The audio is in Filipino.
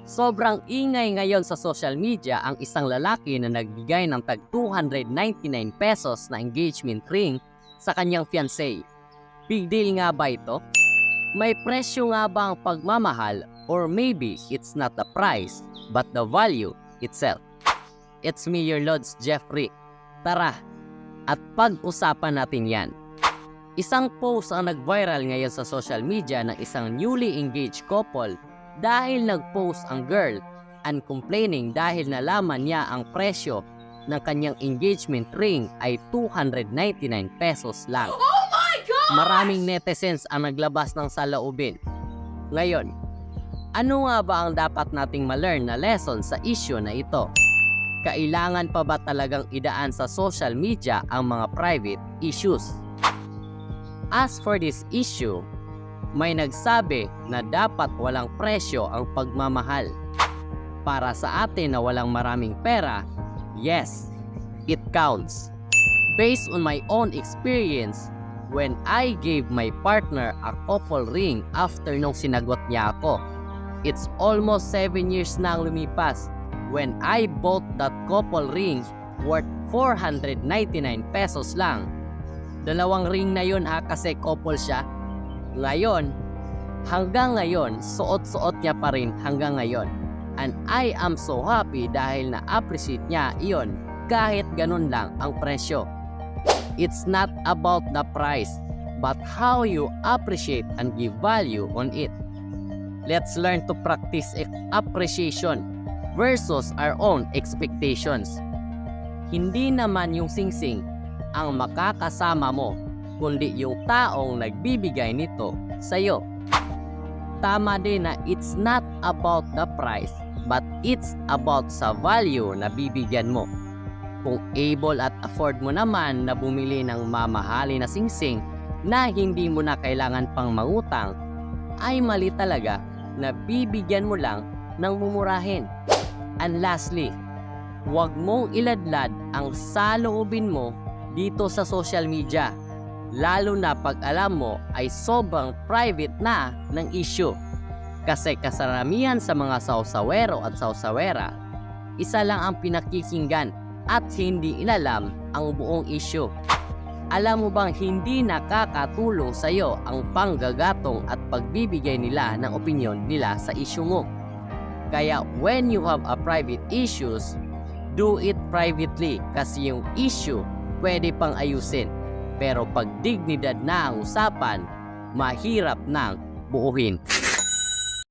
Sobrang ingay ngayon sa social media ang isang lalaki na nagbigay ng tag 299 pesos na engagement ring sa kanyang fiancé. Big deal nga ba ito? May presyo nga ba ang pagmamahal, or maybe it's not the price but the value itself? It's me, your Lods Jeffrey. Tara, at pag-usapan natin yan. Isang post ang nag-viral ngayon sa social media ng isang newly engaged couple dahil nag-post ang girl and complaining dahil nalaman niya ang presyo ng kanyang engagement ring ay 299 pesos lang. Oh my God! Maraming netizens ang naglabas ng saloobin. Ngayon, ano nga ba ang dapat nating ma-learn na lesson sa issue na ito? Kailangan pa ba talagang idaan sa social media ang mga private issues? As for this issue, may nagsabi na dapat walang presyo ang pagmamahal. Para sa atin na walang maraming pera, yes, it counts. Based on my own experience, when I gave my partner a couple ring after nung sinagot niya ako, it's almost 7 years na ang lumipas when I bought that couple ring worth 499 pesos lang. Dalawang ring na yun kasi couple siya. Ngayon, hanggang ngayon, suot-suot niya pa rin hanggang ngayon. And I am so happy dahil na-appreciate niya iyon kahit ganun lang ang presyo. It's not about the price, but how you appreciate and give value on it. Let's learn to practice appreciation versus our own expectations. Hindi naman yung singsing ang makakasama mo, kundi yung taong nagbibigay nito sa'yo. Tama din na it's not about the price, but it's about sa value na bibigyan mo. Kung able at afford mo naman na bumili ng mamahali na singsing na hindi mo na kailangan pang mangutang, ay mali talaga na bibigyan mo lang ng mumurahin. And lastly, huwag mong iladlad ang saloobin mo dito sa social media, lalo na pag alam mo ay sobrang private na ng issue. Kasi kasaramihan sa mga sausawero at sausawera, isa lang ang pinakikinggan at hindi inalam ang buong issue. Alam mo bang hindi nakakatulong sa iyo ang panggagatong at pagbibigay nila ng opinyon nila sa issue mo? Kaya when you have a private issues, do it privately kasi yung issue pwede pang ayusin. Pero pag dignidad na ang usapan, mahirap nang buuhin.